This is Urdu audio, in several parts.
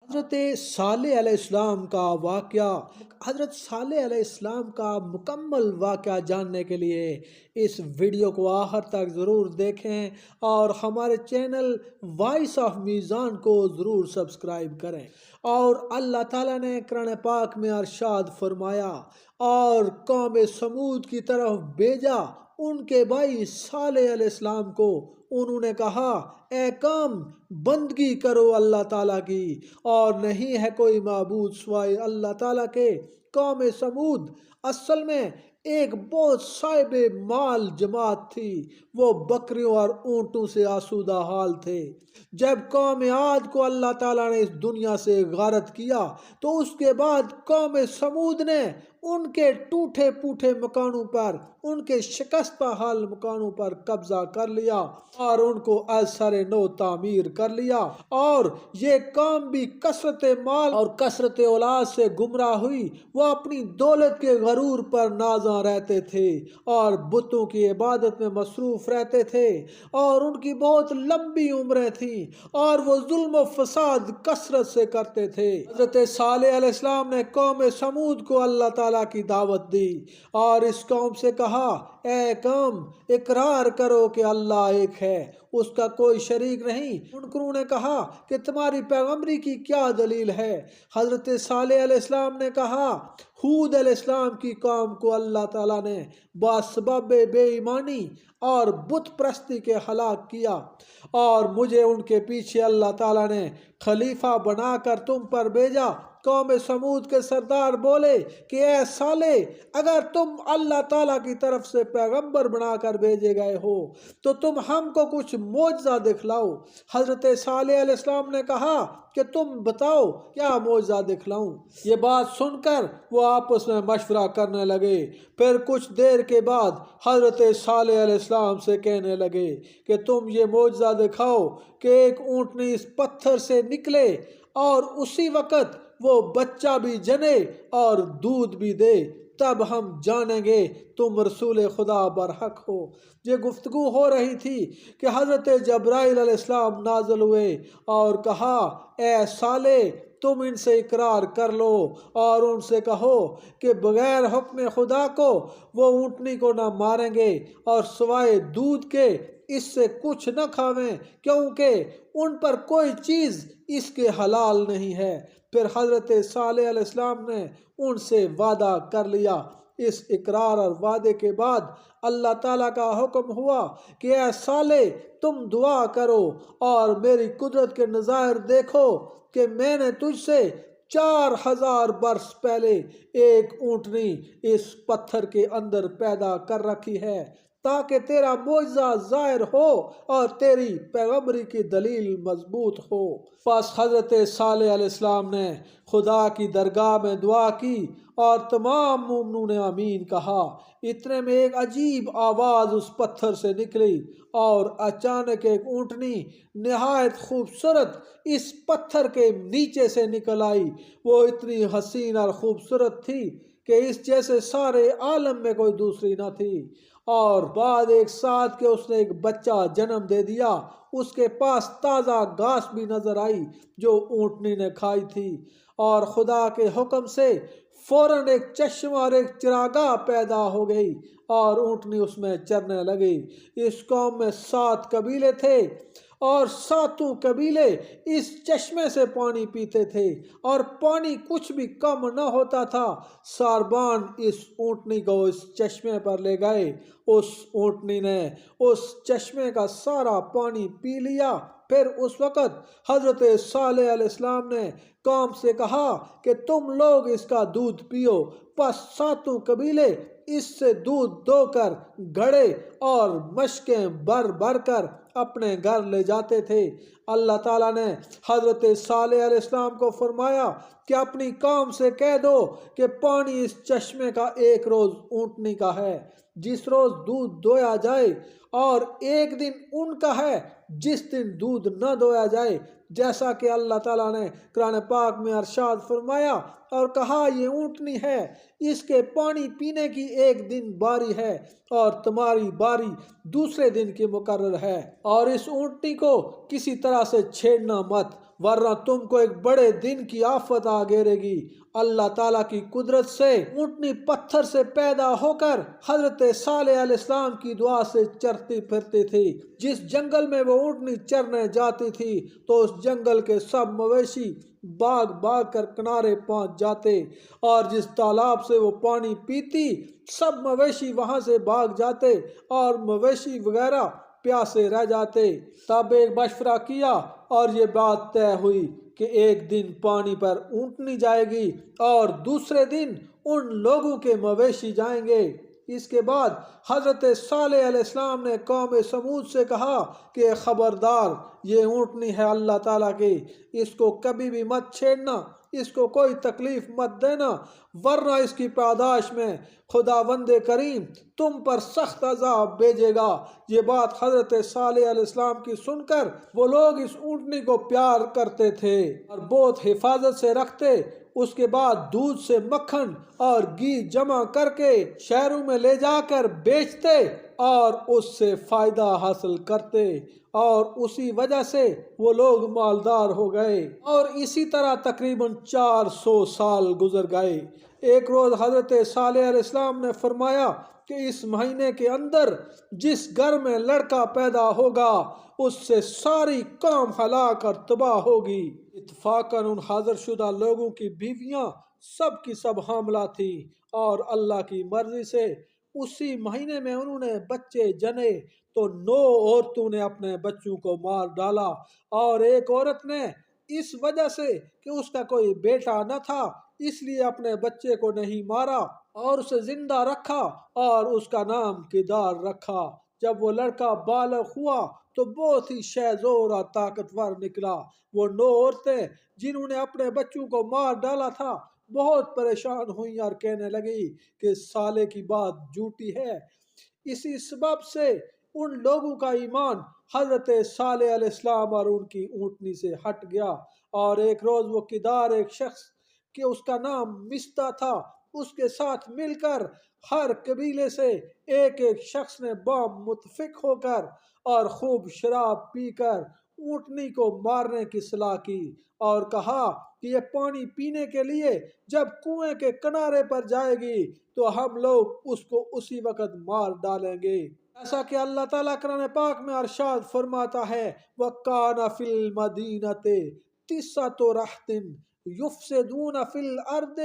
حضرت صالح علیہ السلام کا واقعہ، حضرت صالح علیہ السلام کا مکمل واقعہ جاننے کے لیے اس ویڈیو کو آخر تک ضرور دیکھیں اور ہمارے چینل وائس آف میزان کو ضرور سبسکرائب کریں۔ اور اللہ تعالیٰ نے قرآن پاک میں ارشاد فرمایا، اور قوم سمود کی طرف بھیجا ان کے بھائی صالح علیہ السلام کو۔ انہوں نے کہا، اے قوم، بندگی کرو اللہ تعالیٰ کی، اور نہیں ہے کوئی معبود سوائے اللہ تعالیٰ کے۔ قوم سمود اصل میں ایک بہت صاحب مال جماعت تھی، وہ بکریوں اور اونٹوں سے آسودہ حال تھے۔ جب قوم عاد کو اللہ تعالیٰ نے اس دنیا سے غارت کیا تو اس کے بعد قوم سمود نے ان کے ٹوٹے پوٹے مکانوں پر، ان کے شکستہ حال مکانوں پر قبضہ کر لیا اور ان کو از سر نو تعمیر کر لیا۔ اور یہ قوم بھی کثرت مال اور کثرت اولاد سے گمراہ ہوئی۔ وہ اپنی دولت کے غرور پر نازاں رہتے تھے اور بتوں کی عبادت میں مصروف رہتے تھے، اور ان کی بہت لمبی عمریں تھیں، اور وہ ظلم و فساد کثرت سے کرتے تھے۔ حضرت صالح علیہ السلام نے قوم سمود کو اللہ تعالیٰ کی دعوت دی اور اس قوم سے کہا، اے قوم، اقرار کرو کہ اللہ ایک ہے، اس کا کوئی شریک نہیں۔ انہوں نے کہا کہ تمہاری پیغمبری کی کیا دلیل ہے؟ حضرت صالح علیہ السلام نے کہا، ہود علیہ السلام کی قوم کو اللہ تعالیٰ نے باسباب بے ایمانی اور بت پرستی کے ہلاک کیا، اور مجھے ان کے پیچھے اللہ تعالیٰ نے خلیفہ بنا کر تم پر بھیجا۔ قوم سمود کے سردار بولے کہ اے صالح، اگر تم اللہ تعالیٰ کی طرف سے پیغمبر بنا کر بھیجے گئے ہو تو تم ہم کو کچھ معجزہ دکھلاؤ۔ حضرت صالح علیہ السلام نے کہا کہ تم بتاؤ کیا معجزہ دکھلاؤں؟ یہ بات سن کر وہ آپس میں مشورہ کرنے لگے۔ پھر کچھ دیر کے بعد حضرت صالح علیہ السلام سے کہنے لگے کہ تم یہ معجزہ دکھاؤ کہ ایک اونٹنی اس پتھر سے نکلے اور اسی وقت وہ بچہ بھی جنے اور دودھ بھی دے، تب ہم جانیں گے تم رسول خدا برحق ہو۔ یہ گفتگو ہو رہی تھی کہ حضرت جبرائیل علیہ السلام نازل ہوئے اور کہا، اے صالح، تم ان سے اقرار کر لو اور ان سے کہو کہ بغیر حکم خدا کو وہ اونٹنی کو نہ ماریں گے اور سوائے دودھ کے اس سے کچھ نہ کھاویں، کیونکہ ان پر کوئی چیز اس کے حلال نہیں ہے۔ پھر حضرت صالح علیہ السلام نے ان سے وعدہ کر لیا۔ اس اقرار اور وعدے کے بعد اللہ تعالیٰ کا حکم ہوا کہ اے صالح، تم دعا کرو اور میری قدرت کے نظائر دیکھو کہ میں نے تجھ سے 4000 برس پہلے ایک اونٹنی اس پتھر کے اندر پیدا کر رکھی ہے، تاکہ تیرا معجزہ ظاہر ہو اور تیری پیغمبری کی دلیل مضبوط ہو۔ پس حضرت صالح علیہ السلام نے خدا کی درگاہ میں دعا کی اور تمام مومنوں نے آمین کہا۔ اتنے میں ایک عجیب آواز اس پتھر سے نکلی اور اچانک ایک اونٹنی نہایت خوبصورت اس پتھر کے نیچے سے نکل آئی۔ وہ اتنی حسین اور خوبصورت تھی کہ اس جیسے سارے عالم میں کوئی دوسری نہ تھی، اور بعد ایک ساتھ کہ اس نے ایک بچہ جنم دے دیا۔ اس کے پاس تازہ گھاس بھی نظر آئی جو اونٹنی نے کھائی تھی، اور خدا کے حکم سے فوراً ایک چشمہ اور ایک چراگاہ پیدا ہو گئی اور اونٹنی اس میں چرنے لگی۔ اس قوم میں 7 قبیلے تھے اور 7 قبیلے اس چشمے سے پانی پیتے تھے، اور پانی کچھ بھی کم نہ ہوتا تھا۔ ساربان اس اونٹنی کو اس چشمے پر لے گئے۔ اس اونٹنی نے اس چشمے کا سارا پانی پی لیا۔ پھر اس وقت حضرت صالح علیہ السلام نے قوم سے کہا کہ تم لوگ اس کا دودھ پیو۔ پس 7 قبیلے اس سے دودھ دو کر گھڑے اور مشکیں بھر بھر کر اپنے گھر لے جاتے تھے۔ اللہ تعالیٰ نے حضرت صالح علیہ السلام کو فرمایا کہ اپنی قوم سے کہہ دو کہ پانی اس چشمے کا ایک روز اونٹنی کا ہے جس روز دودھ دویا جائے، اور ایک دن ان کا ہے جس دن دودھ نہ دویا جائے، جیسا کہ اللہ تعالیٰ نے قرآن پاک میں ارشاد فرمایا اور کہا، یہ اونٹنی ہے، اس کے پانی پینے کی ایک دن باری ہے اور تمہاری باری دوسرے دن کی مقرر ہے، اور اس اونٹنی کو کسی طرح سے چھیڑنا مت، ورنہ تم کو ایک بڑے دن کی آفت آ گھیرے گی۔ اللہ تعالیٰ کی قدرت سے اونٹنی پتھر سے پیدا ہو کر حضرت صالح علیہ السلام کی دعا سے چرتی پھرتی تھی۔ جس جنگل میں وہ اونٹنی چرنے جاتی تھی تو اس جنگل کے سب مویشی بھاگ بھاگ کر کنارے پہنچ جاتے، اور جس تالاب سے وہ پانی پیتی سب مویشی وہاں سے بھاگ جاتے اور مویشی وغیرہ پیاسے رہ جاتے۔ تب ایک مشورہ کیا اور یہ بات طے ہوئی کہ ایک دن پانی پر اونٹنی جائے گی اور دوسرے دن ان لوگوں کے مویشی جائیں گے۔ اس کے بعد حضرت صالح علیہ السلام نے قوم سمود سے کہا کہ خبردار، یہ اونٹنی ہے اللہ تعالیٰ کی، اس کو کبھی بھی مت چھیڑنا، اس کو کوئی تکلیف مت دینا، ورنہ اس کی پاداش میں خداوند کریم تم پر سخت عذاب بھیجے گا۔ یہ بات حضرت صالح علیہ السلام کی سن کر وہ لوگ اس اونٹنی کو پیار کرتے تھے اور بہت حفاظت سے رکھتے۔ اس کے بعد دودھ سے مکھن اور گھی جمع کر کے شہروں میں لے جا کر بیچتے اور اس سے فائدہ حاصل کرتے، اور اسی وجہ سے وہ لوگ مالدار ہو گئے، اور اسی طرح تقریباً 400 سال گزر گئے۔ ایک روز حضرت صالح علیہ السلام نے فرمایا کہ اس مہینے کے اندر جس گھر میں لڑکا پیدا ہوگا اس سے ساری قوم ہلاک اور تباہ ہوگی۔ اتفاقاً ان حاضر شدہ لوگوں کی بیویاں سب کی سب حاملہ تھیں، اور اللہ کی مرضی سے اسی مہینے میں انہوں نے بچے جنے تو 9 عورتوں نے اپنے بچوں کو مار ڈالا، اور ایک عورت نے اس وجہ سے کہ اس کا کوئی بیٹا نہ تھا اس لیے اپنے بچے کو نہیں مارا اور اسے زندہ رکھا اور اس کا نام کدار رکھا۔ جب وہ لڑکا بالغ ہوا تو بہت ہی شہزور اور طاقتور نکلا۔ وہ 9 عورتیں جنہوں نے اپنے بچوں کو مار ڈالا تھا بہت پریشان ہوئیں اور کہنے لگی کہ سالے کی بات جھوٹی ہے۔ اسی سبب سے ان لوگوں کا ایمان حضرت صالح علیہ السلام اور ان کی اونٹنی سے ہٹ گیا، اور ایک روز وہ کدار ایک شخص کہ اس کا نام مستہ تھا، اس کے ساتھ مل کر ہر قبیلے سے ایک ایک شخص نے بام متفق ہو کر اور خوب شراب پی کر اونٹنی کو مارنے کی صلاح کی، اور کہا کہ یہ پانی پینے کے لیے جب کنویں کے کنارے پر جائے گی تو ہم لوگ اس کو اسی وقت مار ڈالیں گے۔ ایسا کہ اللہ تعالیٰ قرآن پاک میں ارشاد فرماتا ہے وَقَانَ فِي الْمَدِينَةِ تِسْعَةُ رَهْطٍ يُفْسِدُونَ فِي الْأَرْضِ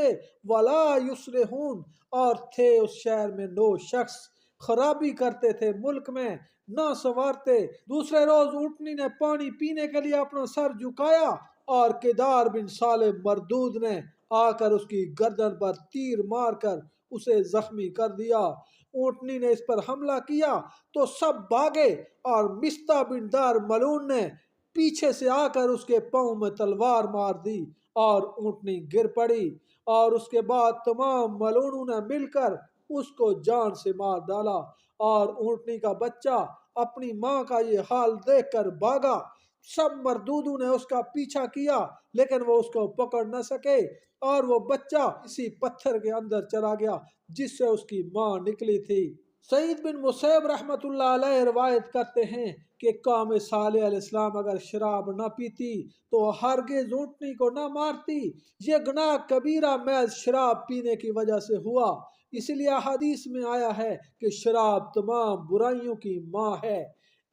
وَلَا يُصْلِحُونَ، اور تھے اس شہر میں 9 شخص خرابی کرتے تھے ملک میں، نہ سنوارتے۔ دوسرے روز اونٹنی نے پانی پینے کے لیے اپنا سر جھکایا اور کدار بن صالح مردود نے آ کر اس کی گردن پر تیر مار کر اسے زخمی کر دیا۔ اونٹنی نے اس پر حملہ کیا تو سب بھاگے، اور مستہ بن دار ملعون نے پیچھے سے آ کر اس کے پاؤں میں تلوار مار دی اور اونٹنی گر پڑی، اور اس کے بعد تمام ملعونوں نے مل کر اس کو جان سے مار ڈالا، اور اونٹنی کا بچہ اپنی ماں کا یہ حال دیکھ کر بھاگا۔ سب مردودوں نے اس کا پیچھا کیا لیکن وہ اس کو پکڑ نہ سکے، اور وہ بچہ اسی پتھر کے اندر چلا گیا جس سے اس کی ماں نکلی تھی۔ سعید بن مسیب رحمۃ اللہ علیہ روایت کرتے ہیں کہ قوم صالح علیہ السلام اگر شراب نہ پیتی تو ہرگز اونٹنی کو نہ مارتی۔ یہ گناہ کبیرہ محض شراب پینے کی وجہ سے ہوا، اسی لیے حدیث میں آیا ہے کہ شراب تمام برائیوں کی ماں ہے۔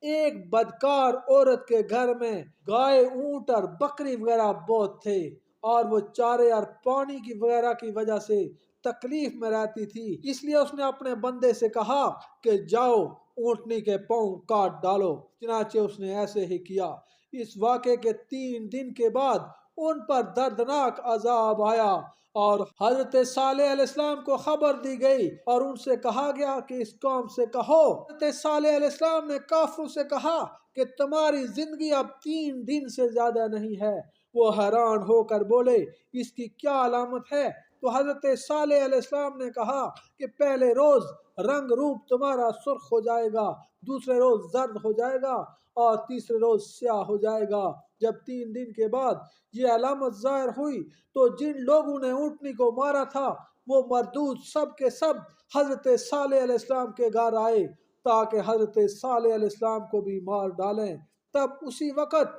ایک بدکار عورت کے گھر میں گائے، اونٹ اور بکری وغیرہ بہت تھے، اور وہ چارے اور پانی کی وغیرہ کی وجہ سے تکلیف میں رہتی تھی، اس لیے اس نے اپنے بندے سے کہا کہ جاؤ اونٹنی کے پاؤں کاٹ ڈالو۔ چنانچہ اس نے ایسے ہی کیا۔ اس واقعے کے 3 دن کے بعد ان پر دردناک عذاب آیا، اور حضرت صالح علیہ السلام کو خبر دی گئی اور ان سے کہا گیا کہ اس قوم سے کہو۔ حضرت صالح علیہ السلام نے کافروں سے کہا کہ تمہاری زندگی اب 3 دن سے زیادہ نہیں ہے۔ وہ حیران ہو کر بولے اس کی کیا علامت ہے؟ تو حضرت صالح علیہ السلام نے کہا کہ پہلے روز رنگ روپ تمہارا سرخ ہو جائے گا، دوسرے روز زرد ہو جائے گا، اور تیسرے روز سیاہ ہو جائے گا۔ جب 3 دن کے بعد یہ علامت ظاہر ہوئی تو جن لوگوں نے اونٹنی کو مارا تھا وہ مردود سب کے سب حضرت صالح علیہ السلام کے گھر آئے تاکہ حضرت صالح علیہ السلام کو بھی مار ڈالیں۔ تب اسی وقت